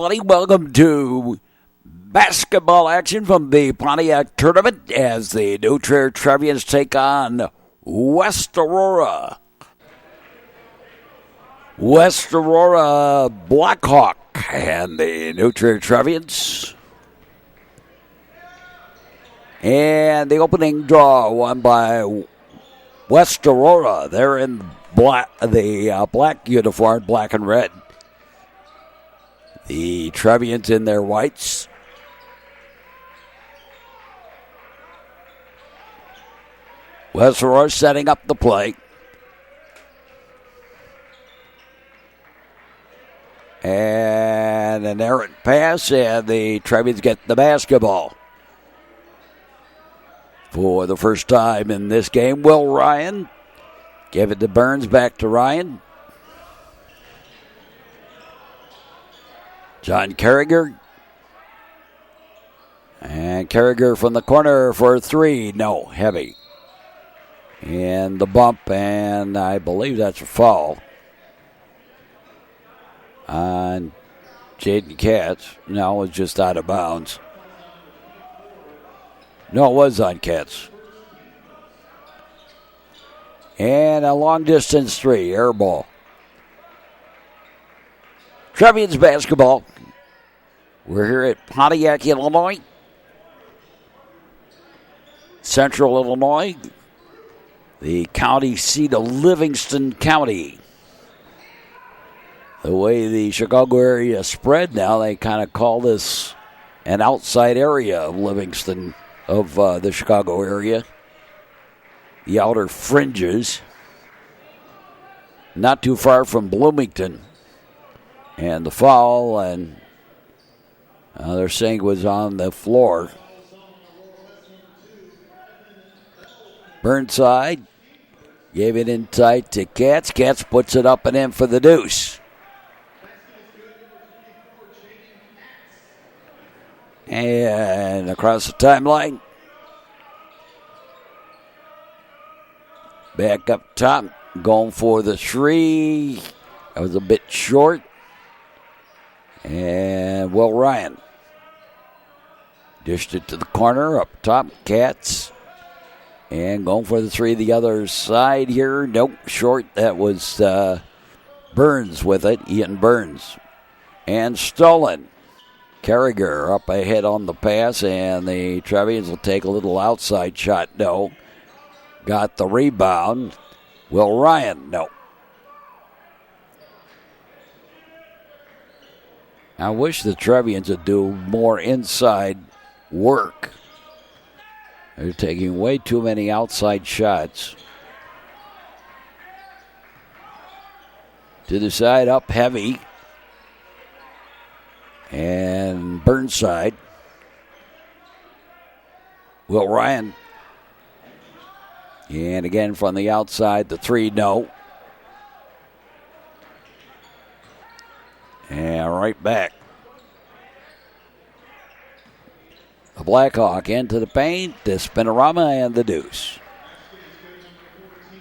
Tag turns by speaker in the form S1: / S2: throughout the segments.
S1: everybody. Welcome to basketball action from the Pontiac Tournament as the new Trier Trevians take on West Aurora. West Aurora Black Hawk and the new Trier Trevians. And the opening draw won by West Aurora. They're in the black uniform, black and red. The Trevians in their whites. West Aurora setting up the play. And an errant pass, and the Trevians get the basketball. For the first time in this game, Will Ryan give it to Burns, back to Ryan. John Carriger. And Carriger from the corner for three. No, heavy. And the bump, and I believe that's a foul on Jaden Katz. No, it's just out of bounds. No, it was on Katz. And a long distance three, air ball. Trevians basketball. We're here at Pontiac, Illinois. Central Illinois. The county seat of Livingston County. The way the Chicago area spread now, they kind of call this an outside area of Livingston, of the Chicago area. The outer fringes. Not too far from Bloomington. And the foul, and they're saying it was on the floor. Burnside gave it in tight to Katz. Katz puts it up and in for the deuce. And across the timeline. Back up top, going for the three. That was a bit short. And Will Ryan dished it to the corner, up top, Katz. And going for the three the other side here. Nope, short. That was Burns with it, Ian Burns. And stolen. Carriger up ahead on the pass, and the Trevians will take a little outside shot. No. Got the rebound. Will Ryan, no. I wish the Trevians would do more inside work. They're taking way too many outside shots. To the side, up heavy. And Burnside. Will Ryan. And again from the outside, the three, no. And right back. The Black Hawk into the paint, the spinorama, and the deuce.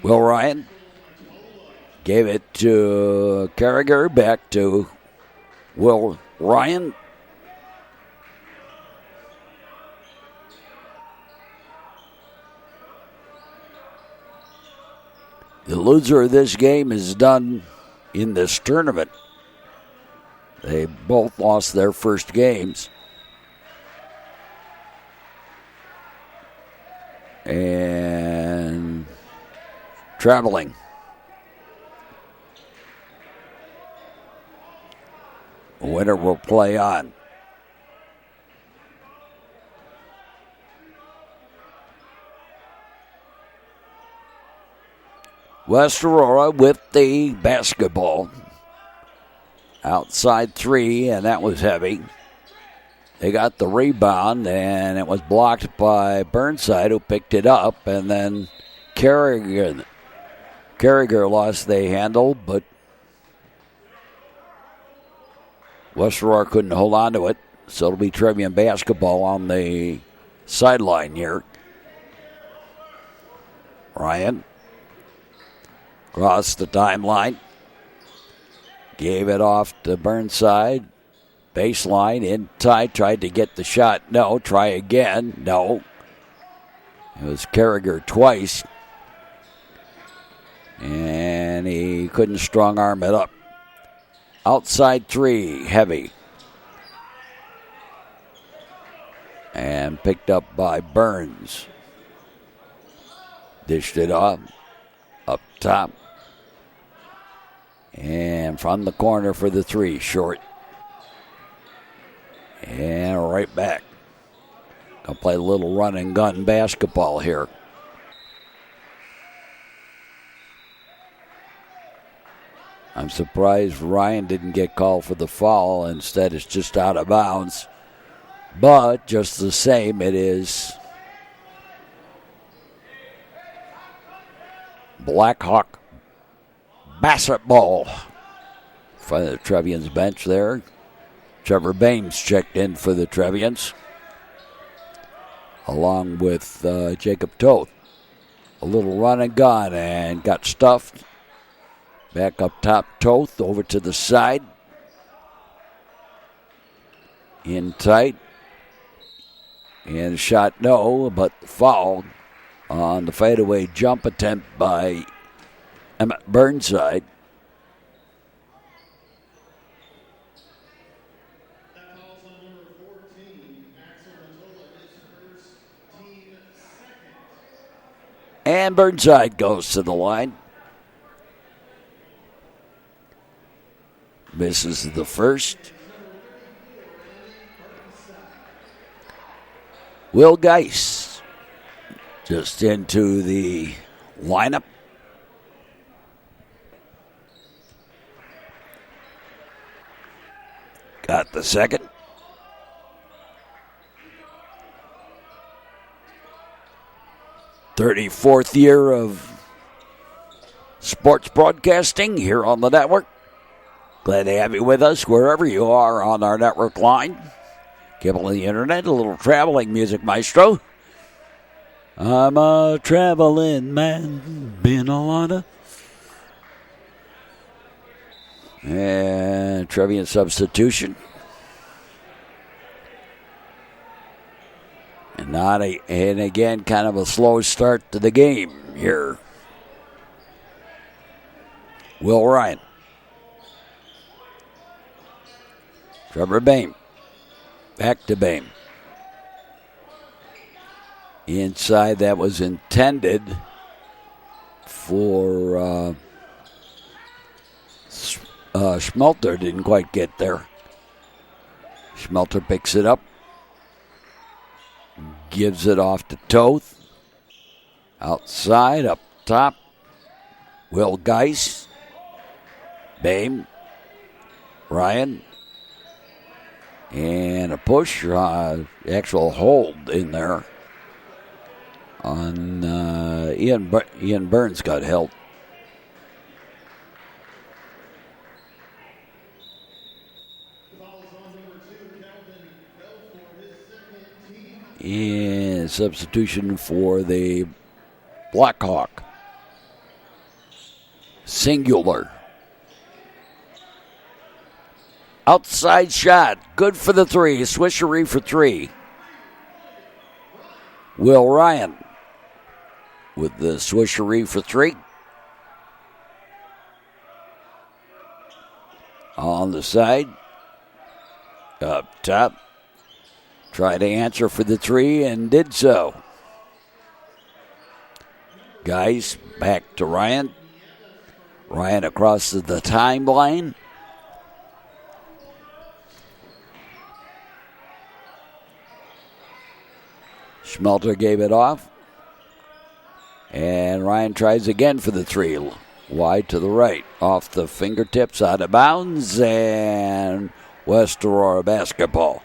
S1: Will Ryan gave it to Carriger, back to Will Ryan. The loser of this game is done in this tournament. They both lost their first games. And traveling. The winner will play on. West Aurora with the basketball. Outside three, and that was heavy. They got the rebound, and it was blocked by Burnside, who picked it up, and then Carriger lost the handle, but West Aurora couldn't hold on to it, so it'll be Trevian basketball on the sideline here. Ryan crossed the timeline. Gave it off to Burnside. Baseline in tight, tried to get the shot. No, try again. No. It was Carragher twice. And he couldn't strong arm it up. Outside three, heavy. And picked up by Burns. Dished it off. Up top. And from the corner for the three, short. And right back. Gonna play a little run and gun basketball here. I'm surprised Ryan didn't get called for the foul. Instead, it's just out of bounds. But just the same, it is Black Hawk basketball. For the Trevians bench there. Trevor Baines checked in for the Trevians, along with Jacob Toth. A little run and gun and got stuffed. Back up top, Toth over to the side. In tight. And shot no, but foul on the fadeaway jump attempt by Emmett Burnside. And Burnside goes to the line. Misses the first. Will Geis just into the lineup. Got the second. "34th year of sports broadcasting here on the network. Glad to have you with us wherever you are on our network line. Cable on the internet, a little traveling music maestro. I'm a traveling man, been a lot of. And Trevian substitution. And again, kind of a slow start to the game here. Will Ryan. Trevor Bain. Back to Bain. Inside, that was intended for Schmelter. Didn't quite get there. Schmelter picks it up. Gives it off to Toth. Outside, up top. Will Geis. Bain. Ryan. And a push, actual hold in there on Ian Burns got held. And substitution for the Black Hawk. Singular. Outside shot. Good for the three. Swishery for three. Will Ryan with the swishery for three. On the side. Up top. Tried to answer for the three and did so. Guys, back to Ryan. Ryan across the timeline. Schmelter gave it off. And Ryan tries again for the three. Wide to the right. Off the fingertips, out of bounds. And West Aurora basketball.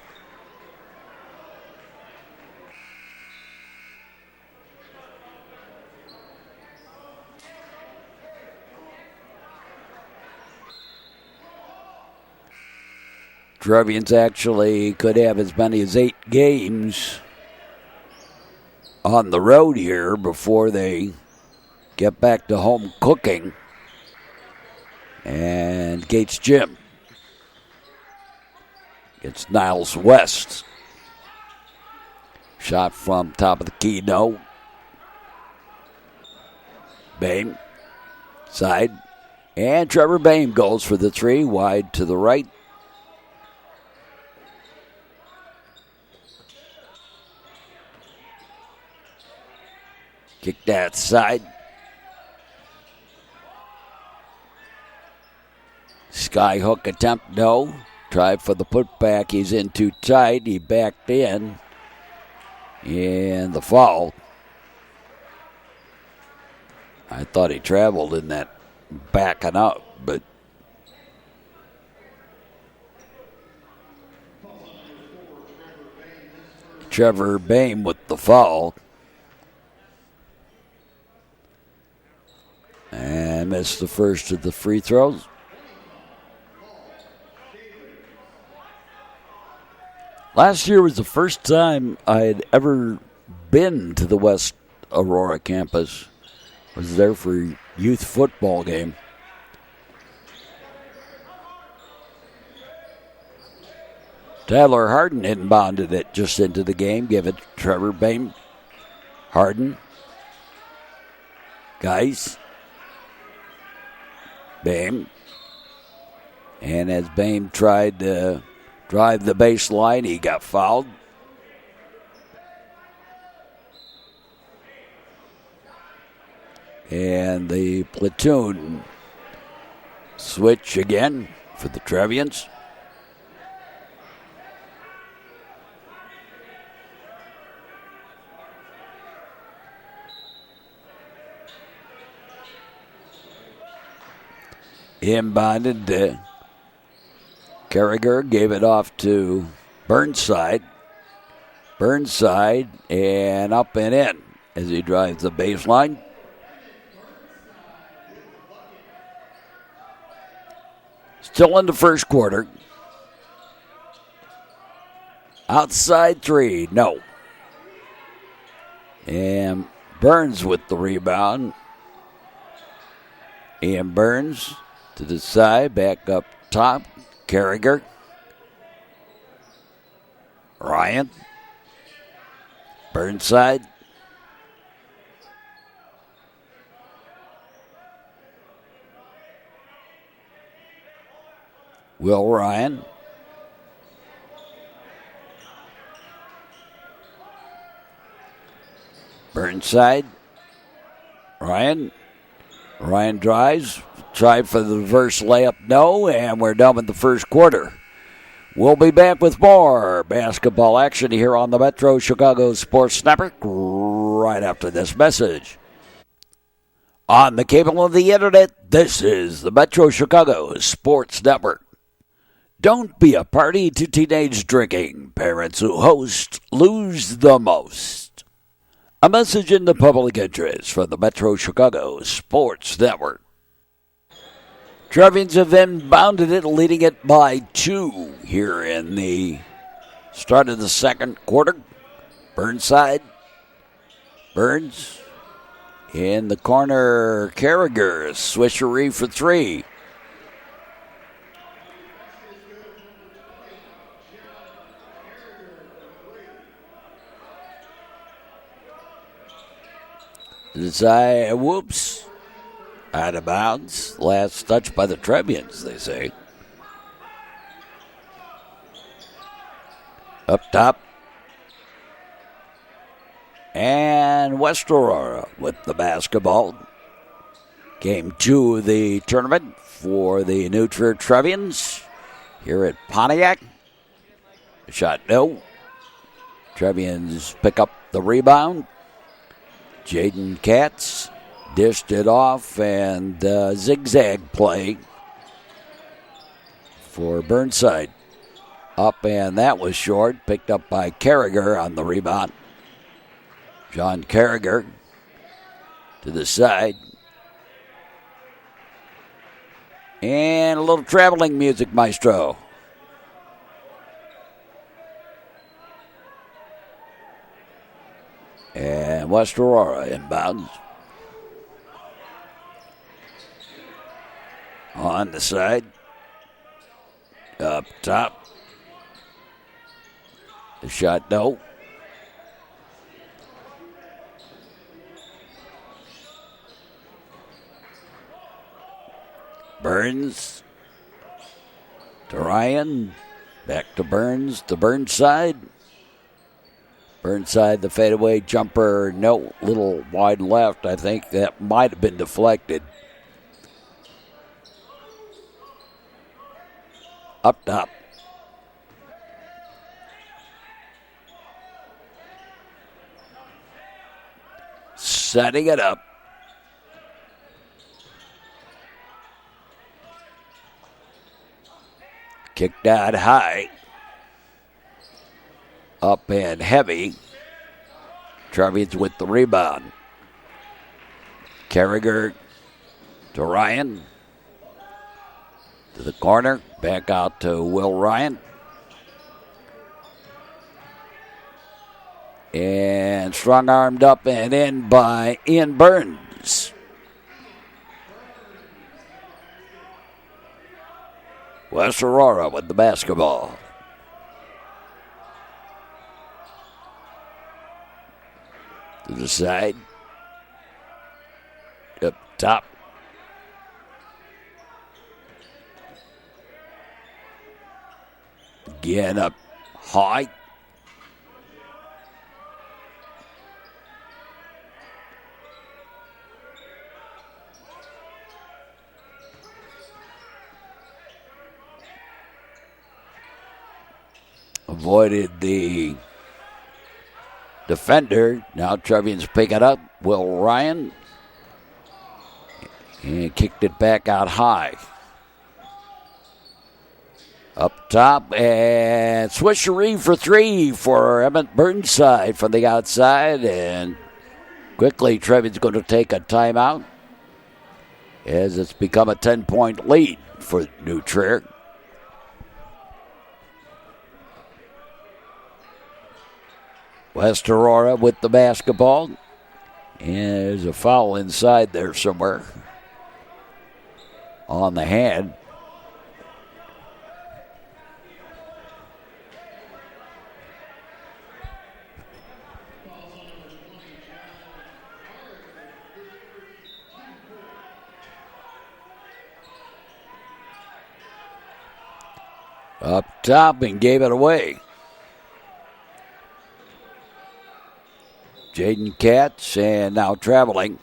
S1: Trevians actually could have as many as 8 games on the road here before they get back to home cooking and Gates Gym. It's Niles West. Shot from top of the key, no. Bame, side. And Trevor Bame goes for the three, wide to the right. Kick that side. Sky hook attempt, no. Tried for the putback. He's in too tight. He backed in. And the foul. I thought he traveled in that backing up, but Trevor Bame with the foul. And missed the first of the free throws. Last year was the first time I had ever been to the West Aurora campus. I was there for a youth football game. Tyler Harden inbounded it just into the game. Give it to Trevor Bame. Harden. Geis. Bame. And as Bame tried to drive the baseline, he got fouled. And the platoon switch again for the Trevians. Inbounded to Carragher, gave it off to Burnside. Burnside and up and in as he drives the baseline. Still in the first quarter. Outside three, no. And Burns with the rebound. Ian Burns to the side, back up top. Carragher. Ryan. Burnside. Will Ryan. Burnside. Ryan. Ryan drives. Tried for the reverse layup, no, and we're done with the first quarter. We'll be back with more basketball action here on the Metro Chicago Sports Network right after this message. On the cable and the internet, this is the Metro Chicago Sports Network. Don't be a party to teenage drinking. Parents who host lose the most. A message in the public interest from the Metro Chicago Sports Network. Trevians have inbounded it, leading it by 2 here in the start of the second quarter. Burnside. Burns. In the corner, Carragher. Swishery for 3. Desai, whoops. Out of bounds. Last touch by the Trevians, they say. Up top. And West Aurora with the basketball. Game 2 of the tournament for the new Trier Trevians here at Pontiac. Shot no. Trevians pick up the rebound. Jaden Katz dished it off, and zigzag play for Burnside. Up, and that was short. Picked up by Carragher on the rebound. John Carragher to the side. And a little traveling music, maestro. And West Aurora inbounds. On the side. Up top. The shot, no. Burns to Ryan. Back to Burns. To Burnside. Burnside, the fadeaway jumper. No, little wide left. I think that might have been deflected. Up top. Setting it up. Kicked out high. Up and heavy. Trevians with the rebound. Carriger to Ryan. To the corner. Back out to Will Ryan. And strong-armed up and in by Ian Burns. West Aurora with the basketball. To the side. Up top. Again up high. Avoided the defender. Now Trevians pick it up. Will Ryan. And kicked it back out high. Up top, and swishery for three for Emmett Burnside from the outside. And quickly, Trevian's going to take a timeout as it's become a 10-point lead for New Trier. West Aurora with the basketball. And there's a foul inside there somewhere on the hand. Up top and gave it away. Jaden Katz, and now traveling.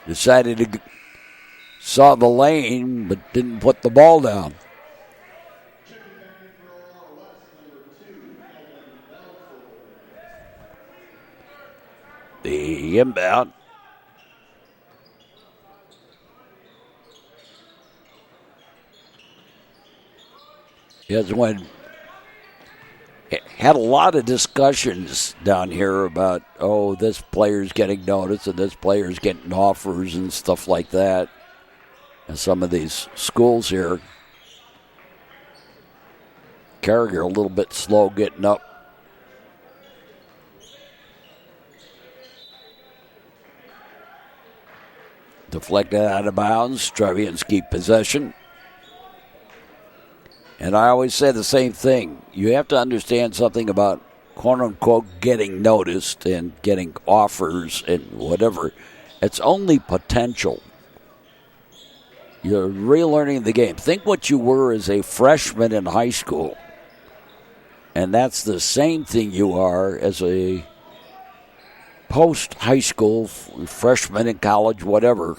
S1: Decided to saw the lane, but didn't put the ball down. The inbound. Yes, when had a lot of discussions down here about, this player's getting noticed and this player's getting offers and stuff like that. And some of these schools here, Carrier a little bit slow getting up. Deflected out of bounds. Trevians keep possession. And I always say the same thing. You have to understand something about quote-unquote getting noticed and getting offers and whatever. It's only potential. You're relearning the game. Think what you were as a freshman in high school. And that's the same thing you are as a post-high school freshman in college, whatever.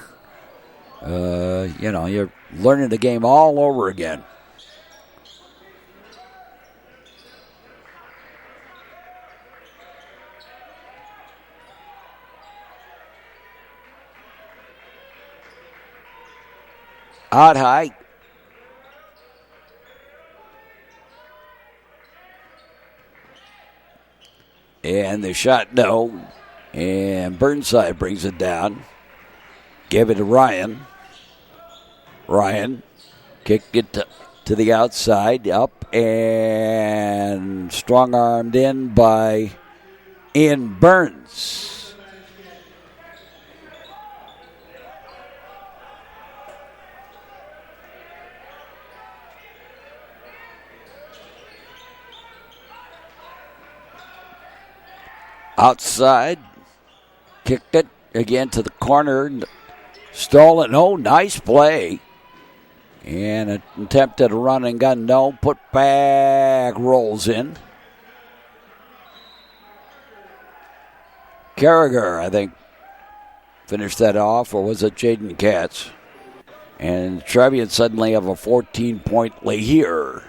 S1: You're learning the game all over again. Out high. And the shot, no. And Burnside brings it down. Give it to Ryan. Ryan kicked it to the outside. Up and strong-armed in by Ian Burns. Outside. Kicked it again to the corner. Stolen. Oh, nice play. And an attempt at a run and gun. No. Put back. Rolls in. Carragher, I think, finished that off. Or was it Jaden Katz? And Trevians suddenly have a 14-point lead here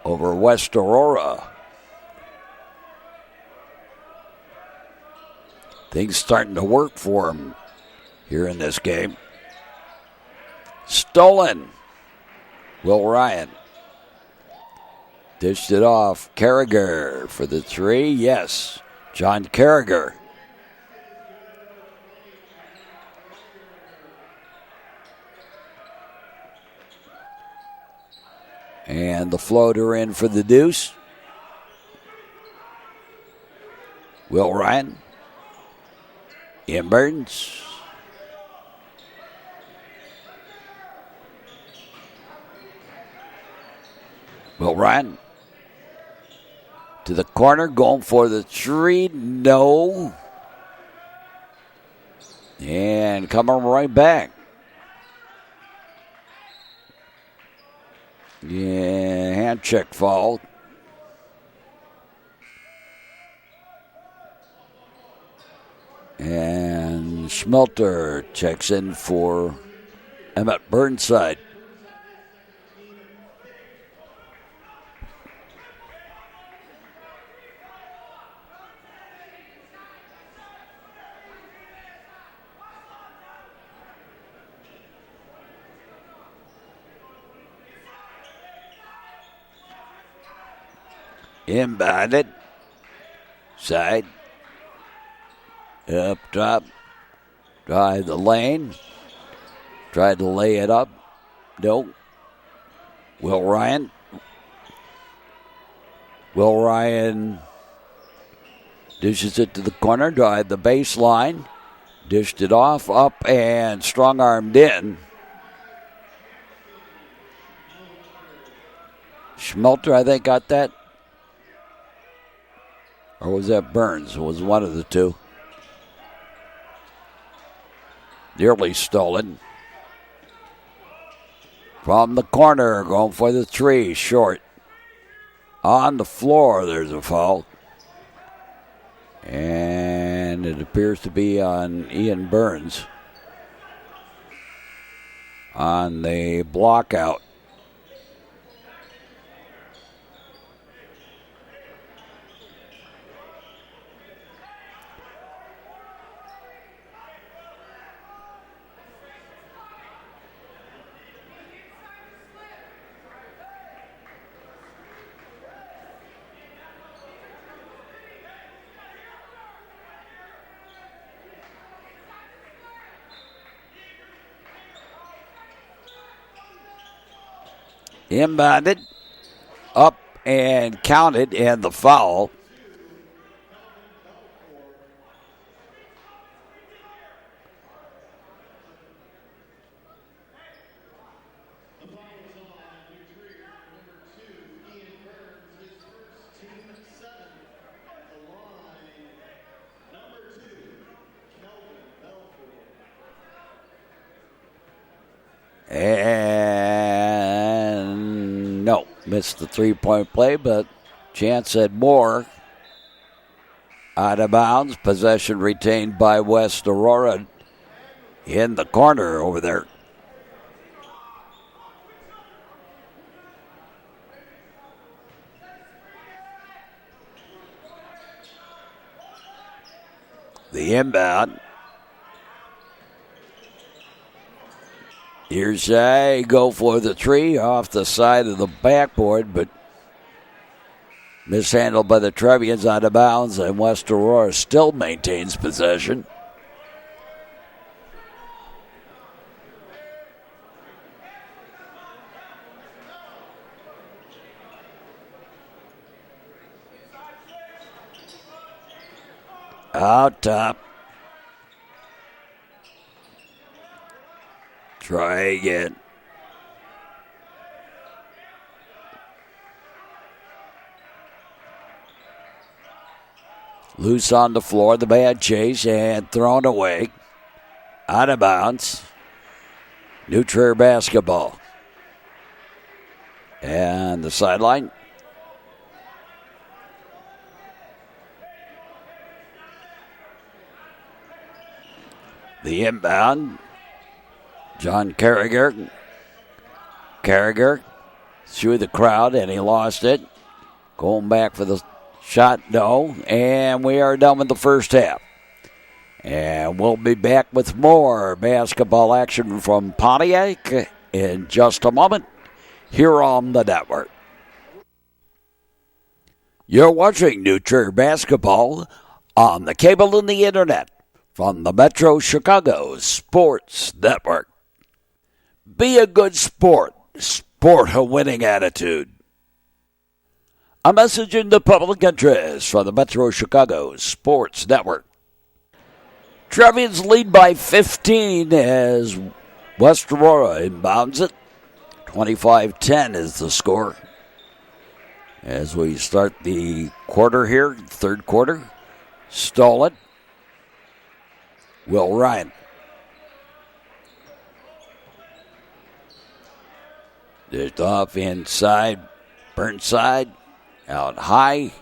S1: over West Aurora. Things starting to work for them here in this game. Stolen. Will Ryan dished it off. Carragher for the three. Yes, John Carragher. And the floater in for the deuce. Will Ryan. Ian Burns. Will Ryan. To the corner, going for the three. No. And coming right back. Yeah, hand check foul. And Schmelter checks in for Emmett Burnside. Inbounded. Side. Up top. Drive the lane. Tried to lay it up. Nope. Will Ryan. Will Ryan dishes it to the corner. Drive the baseline. Dished it off. Up and strong-armed in. Schmelter, I think, got that. Or was that Burns? It was one of the two. Nearly stolen. From the corner, going for the three, short. On the floor, there's a foul. And it appears to be on Ian Burns. On the block out. Inbounded, up and counted, and the foul. And no, missed the three-point play, but chance at more. Out of bounds, possession retained by West Aurora in the corner over there. The inbound. Here's go for the three off the side of the backboard, but mishandled by the Trevians, out of bounds, and West Aurora still maintains possession. Out top. Try again. Loose on the floor, the bad chase, and thrown away. Out of bounds. New Trier basketball. And the sideline. The inbound. John Carragher. Carragher through the crowd, and he lost it. Going back for the shot, no. And we are done with the first half. And we'll be back with more basketball action from Pontiac in just a moment here on the network. You're watching New Trier basketball on the cable and the internet from the Metro Chicago Sports Network. Be a good sport. Sport a winning attitude. A message in the public interest from the Metro Chicago Sports Network. Trevians lead by 15 as West Aurora inbounds it. 25-10 is the score. As we start the quarter here, third quarter. Stole it. Will Ryan. Dished off inside. Burnside. Out high.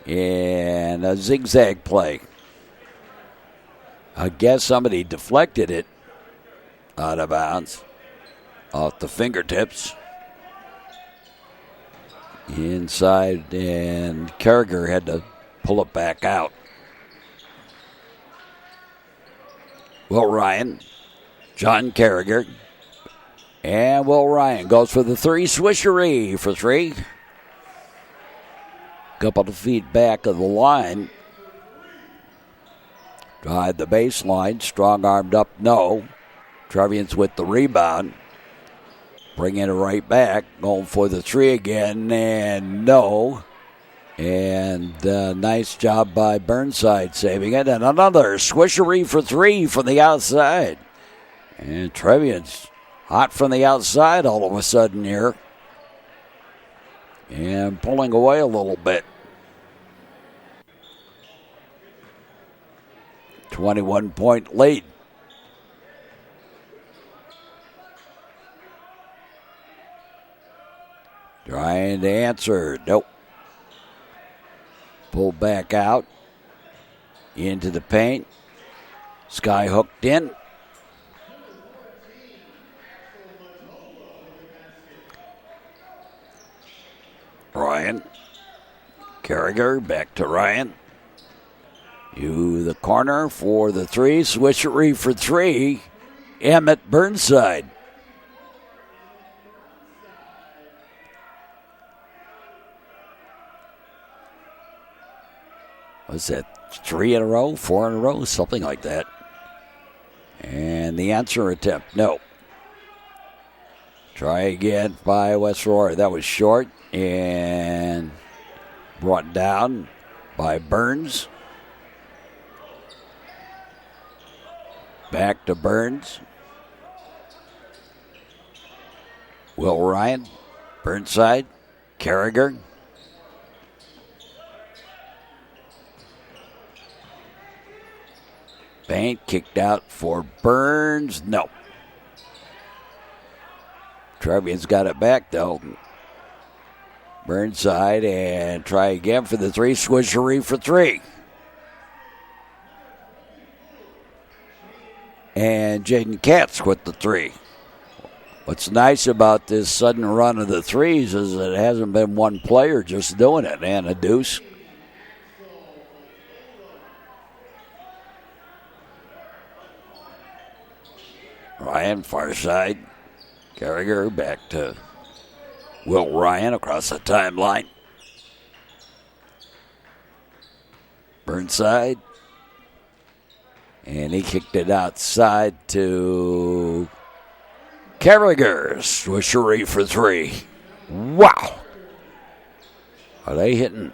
S1: And a zigzag play. I guess somebody deflected it out of bounds. Off the fingertips. Inside, and Carragher had to pull it back out. Will Ryan. John Carragher. And Will Ryan goes for the three. Swishery for three. Couple of feet back of the line. Tried the baseline. Strong-armed up, no. Trevians with the rebound. Bringing it right back. Going for the three again, and no. And nice job by Burnside saving it. And another swishery for three from the outside. And Trevians hot from the outside all of a sudden here. And pulling away a little bit. 21-point lead. Trying to answer. Nope. Pull back out. Into the paint. Sky hooked in. Ryan. Carragher back to Ryan. To the corner for the three. Swishery for three. Emmett Burnside. Was that 3 in a row, 4 in a row, something like that? And the answer attempt, no. Try again by West Aurora. That was short and brought down by Burns. Back to Burns. Will Ryan. Burnside. Carragher. Paint kicked out for Burns. No. Trevians got it back, though. Burnside, and try again for the three. Swishery for three. And Jaden Katz with the three. What's nice about this sudden run of the threes is it hasn't been one player just doing it, and a deuce. Ryan, far side. Carragher back to Will Ryan across the timeline. Burnside. And he kicked it outside to Carragher. Swishery for three. Wow. Are they hitting?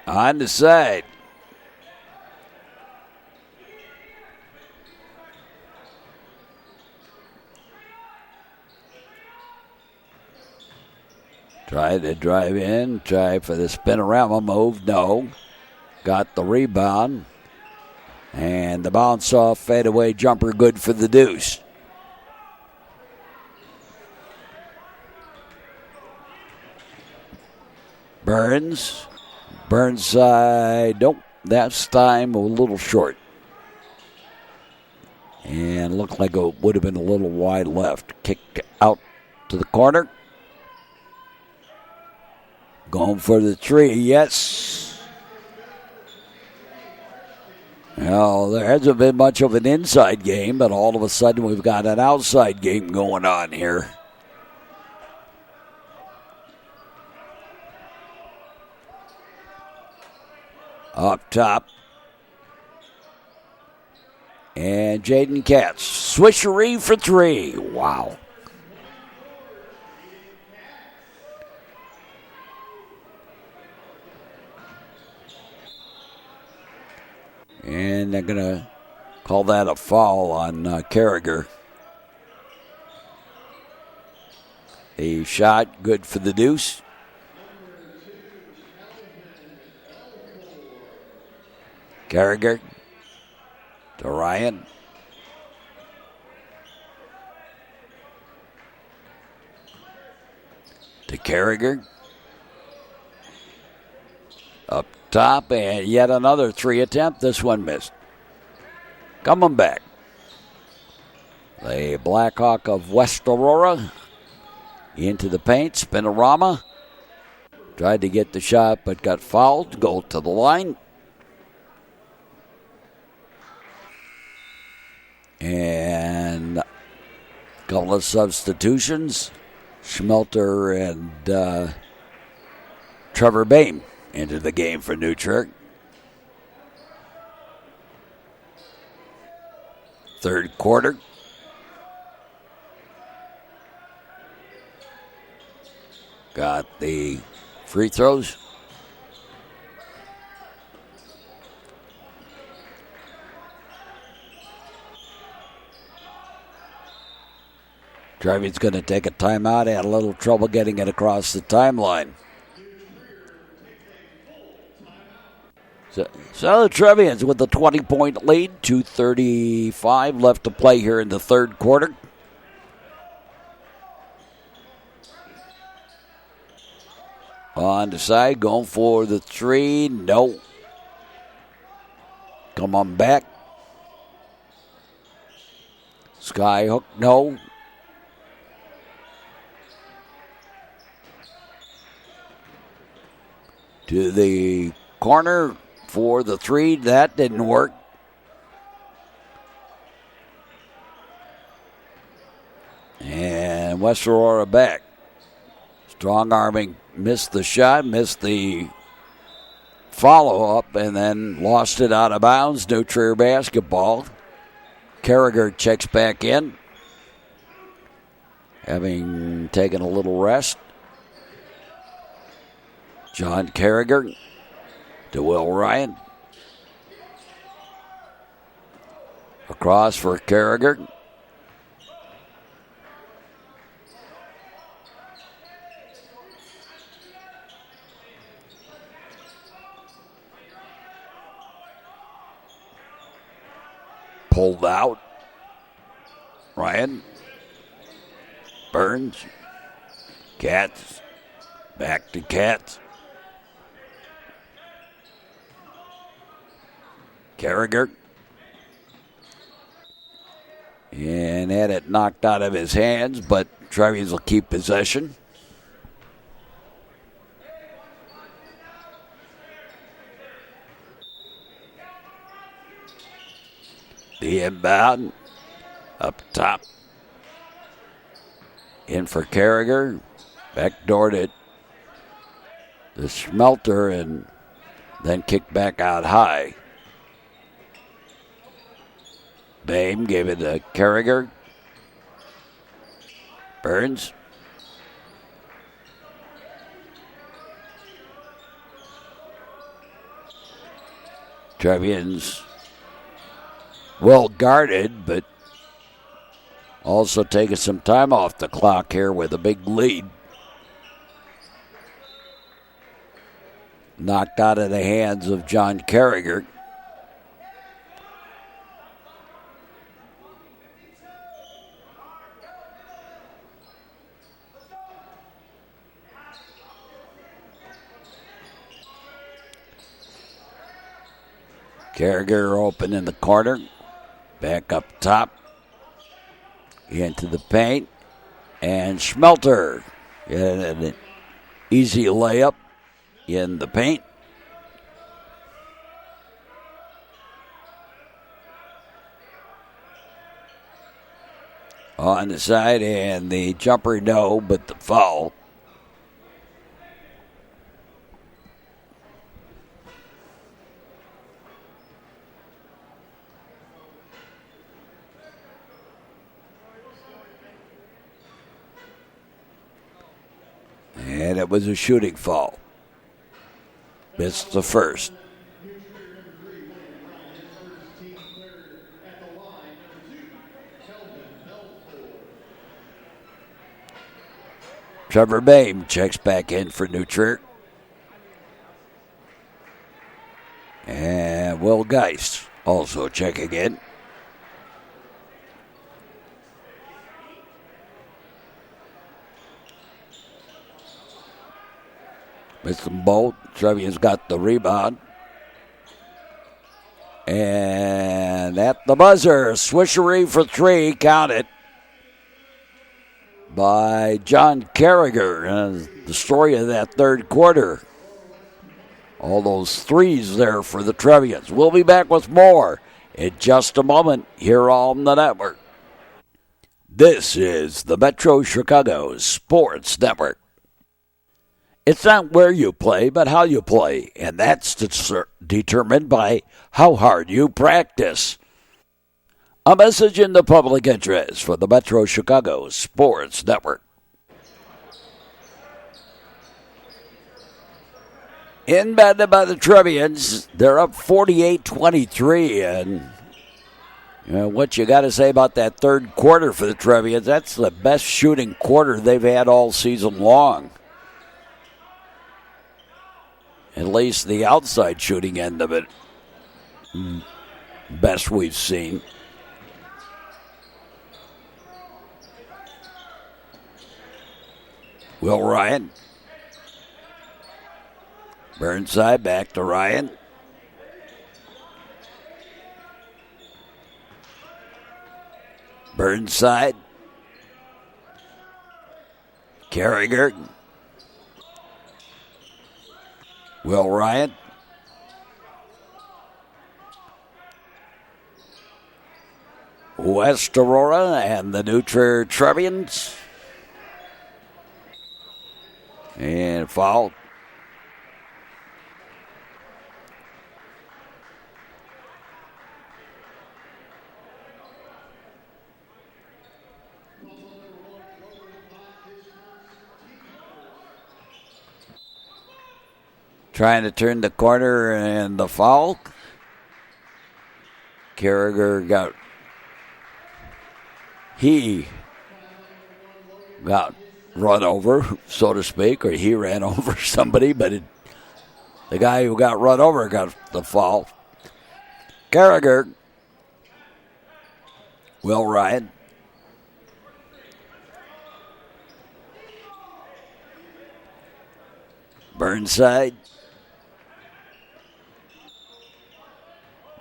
S1: On the side. Tried to drive in, try for the spinorama move, no. Got the rebound. And the bounce off fadeaway jumper good for the deuce. Burnside, nope, that's time a little short. And looked like it would have been a little wide left. Kicked out to the corner. Going for the three, yes. Well, there hasn't been much of an inside game, but all of a sudden we've got an outside game going on here. Up top. And Jaden Katz. Swishery for three. Wow. And they're going to call that a foul on Carragher. A shot good for the deuce. Carragher to Ryan. To Carragher. Up top, and yet another three attempt. This one missed. Coming back. The Black Hawk of West Aurora into the paint. Spinorama. Tried to get the shot, but got fouled. Go to the line. And a couple of substitutions. Schmelter and Trevor Bain into the game for New Trier. Third quarter. Got the free throws. Trevians going to take a timeout. Had a little trouble getting it across the timeline. So the Trevians with the 20-point lead. 2:35 left to play here in the third quarter. On the side, going for the three. No. Come on back. Skyhook, no. To the corner for the three. That didn't work. And West Aurora back. Strong arming. Missed the shot, missed the follow-up, and then lost it out of bounds. New Trier basketball. Carragher checks back in, having taken a little rest. John Carragher to Will Ryan. Across for Carragher. Pulled out. Ryan. Burns. Katz. Back to Katz. Carragher. And had it knocked out of his hands, but Trevians will keep possession. The inbound. Up top. In for Carragher. Backdoored it. The Schmelter and then kicked back out high. Bame gave it to Carragher. Burns. Trevians well guarded, but also taking some time off the clock here with a big lead. knocked out of the hands of John Carriger. Carriger open in the corner. Back up top. Into the paint. And Schmelter. An easy layup in the paint. On the side, and the jumper no, but the foul. And it was a shooting foul. Missed the first. Trevor Bame checks back in for New Trier. And Will Geist also checking in. Missed them both. Trevians got the rebound. And at the buzzer, swishery for three, counted by John Carriger. The story of that third quarter. All those threes there for the Trevians. We'll be back with more in just a moment here on the network. This is the Metro Chicago Sports Network. It's not where you play, but how you play, and that's determined by how hard you practice. A message in the public interest for the Metro Chicago Sports Network. Inbounded by the Trevians, they're up 48-23, and what you got to say about that third quarter for the Trevians, that's the best shooting quarter they've had all season long. At least the outside shooting end of it, best we've seen. Will Ryan. Burnside back to Ryan. Burnside. Carriger. Will Ryan. West Aurora and the New Trier Trevians. And foul. Trying to turn the corner and the foul. Carriger got run over, so to speak, or he ran over somebody, but the guy who got run over got the foul. Carriger. Will Ryan. Burnside.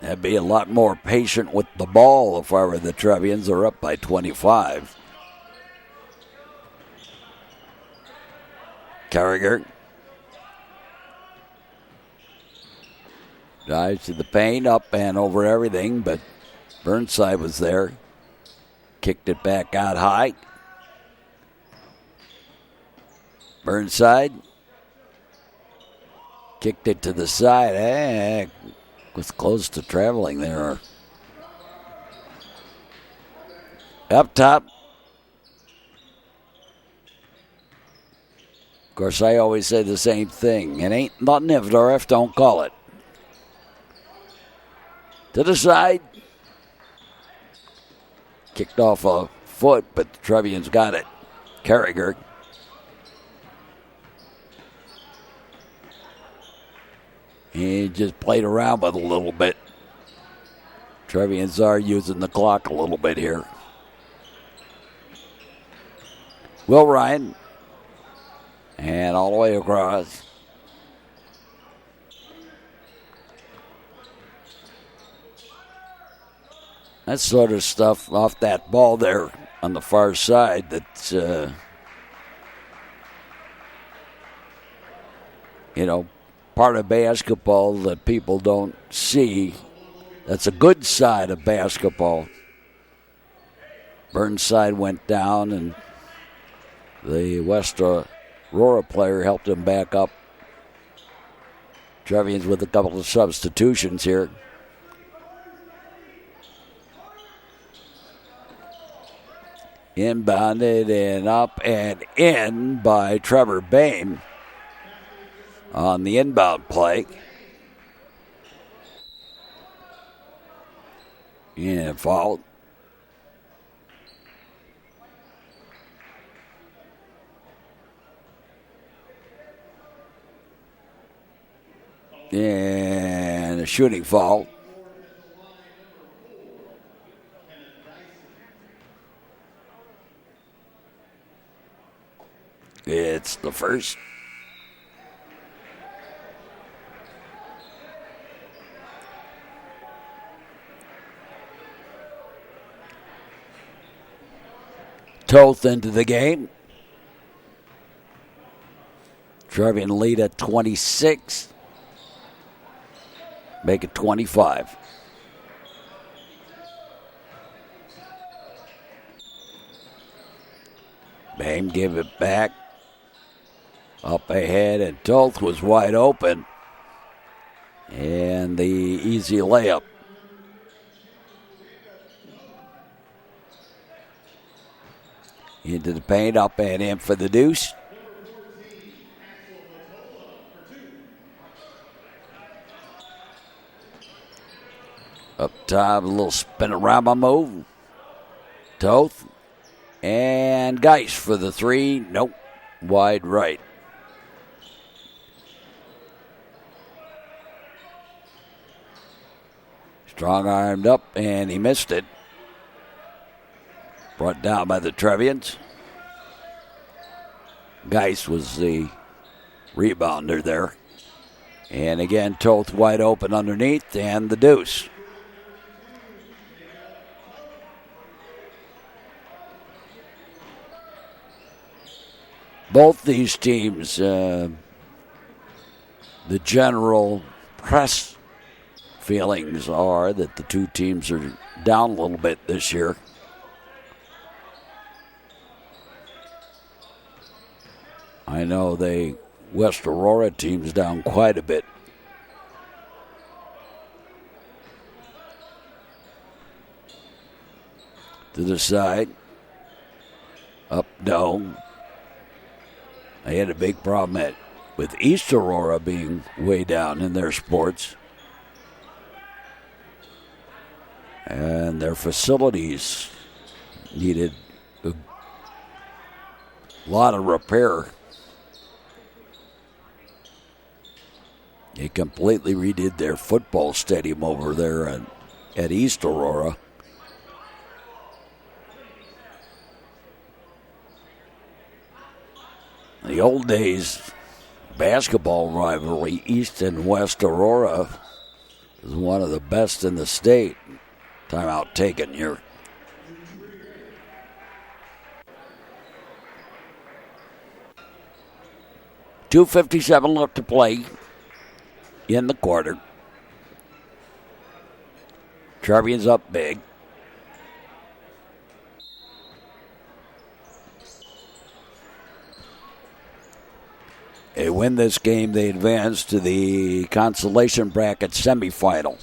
S1: I'd be a lot more patient with the ball if I were the Trevians. Are up by 25. Carriger. Dives to the paint, up and over everything, but Burnside was there. Kicked it back out high. Burnside. Kicked it to the side. Was close to traveling there. Up top. Of course, I always say the same thing. It ain't nothing if the ref don't call it. To the side. Kicked off a foot, but the Trevians got it. Carriger. He just played around with a little bit. Trevians are using the clock a little bit here. Will Ryan. And all the way across. That sort of stuff off that ball there on the far side that's, part of basketball that people don't see. That's a good side of basketball. Burnside went down, and the West Aurora player helped him back up. Trevians with a couple of substitutions here. Inbounded and up and in by Trevor Bain on the inbound play. And foul. And a shooting foul. It's the first. Toth into the game. Trevian lead at 26. Make it 25. Bame gave it back. Up ahead, and Toth was wide open. And the easy layup. Into the paint, up and in for the deuce. Up top, a little spinorama move. Toth. And Geis for the three. Nope. Wide right. Strong armed up, and he missed it. Brought down by the Trevians. Geis was the rebounder there. And again, Toth wide open underneath, and the deuce. Both these teams, the general press feelings are that the two teams are down a little bit this year. I know the West Aurora team's down quite a bit. To the side. Up, down. They had a big problem with East Aurora being way down in their sports. And their facilities needed a lot of repair. They completely redid their football stadium over there at East Aurora. In the old days, basketball rivalry, East and West Aurora, is one of the best in the state. Timeout taken here. .257 left to play in the quarter. Trevian's up big. They win this game, they advance to the consolation bracket semifinal.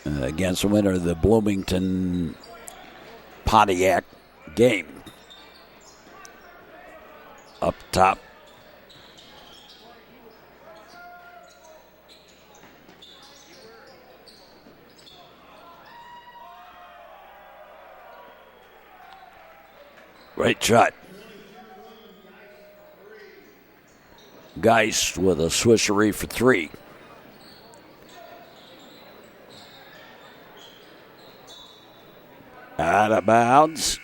S1: Against the winner of the Bloomington Pontiac game. Up top. Great shot. Geist with a swishery for 3. Out of bounds.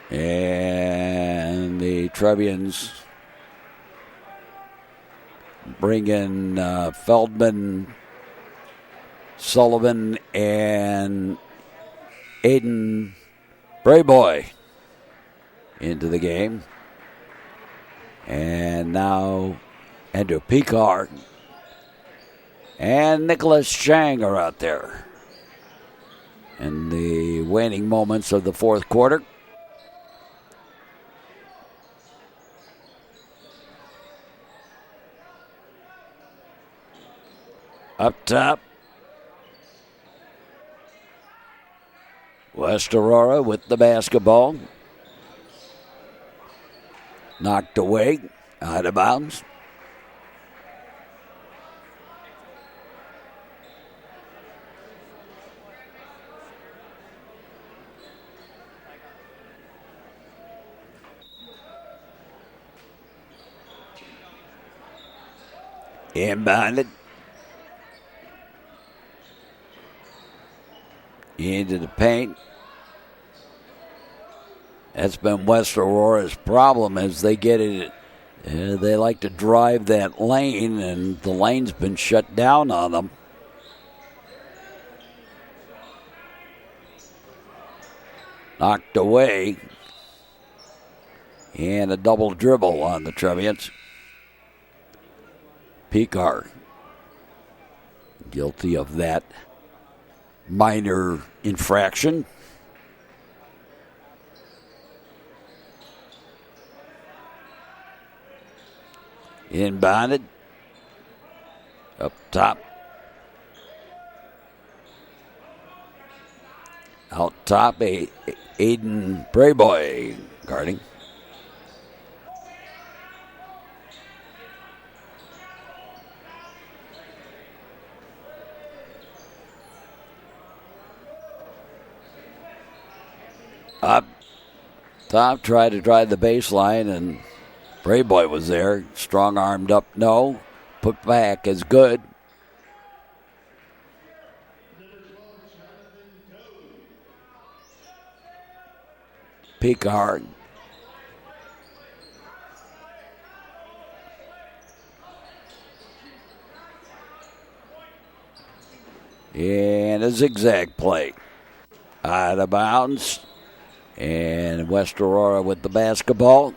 S1: And the Trevians bring in Feldman, Sullivan, and Aiden Brayboy into the game. And now Andrew Picard and Nicholas Chang are out there in the waning moments of the fourth quarter. Up top, West Aurora with the basketball. Knocked away, out of bounds. Inbounded. Into the paint. That's been West Aurora's problem as they get it. They like to drive that lane, and the lane's been shut down on them. Knocked away. And a double dribble on the Trevians. Picard guilty of that minor infraction. Inbounded. Up top. Out top, Aiden Brayboy guarding. Up top, tried to drive the baseline, and Brayboy was there. Strong-armed up, no. Put back is good. Picard. And a zigzag play. Out of bounds. And West Aurora with the basketball.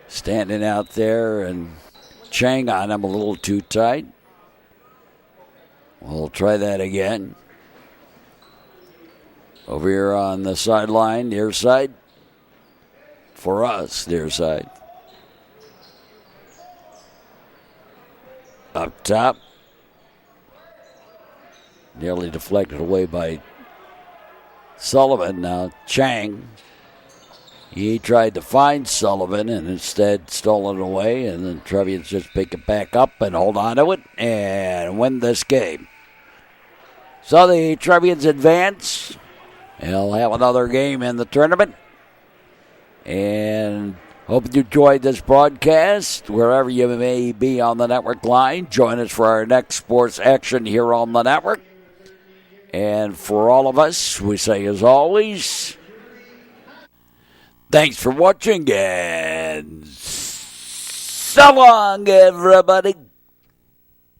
S1: Standing out there, and Chang on him a little too tight. We'll try that again. Over here on the sideline, near side. For us, near side. Up top. Nearly deflected away by Sullivan. Now Chang. He tried to find Sullivan and instead stole it away. And then Trevians just pick it back up and hold on to it and win this game. So the Trevians advance. They'll have another game in the tournament. And hope you enjoyed this broadcast. Wherever you may be on the network line, join us for our next sports action here on the network. And for all of us, we say as always, thanks for watching and so long, everybody.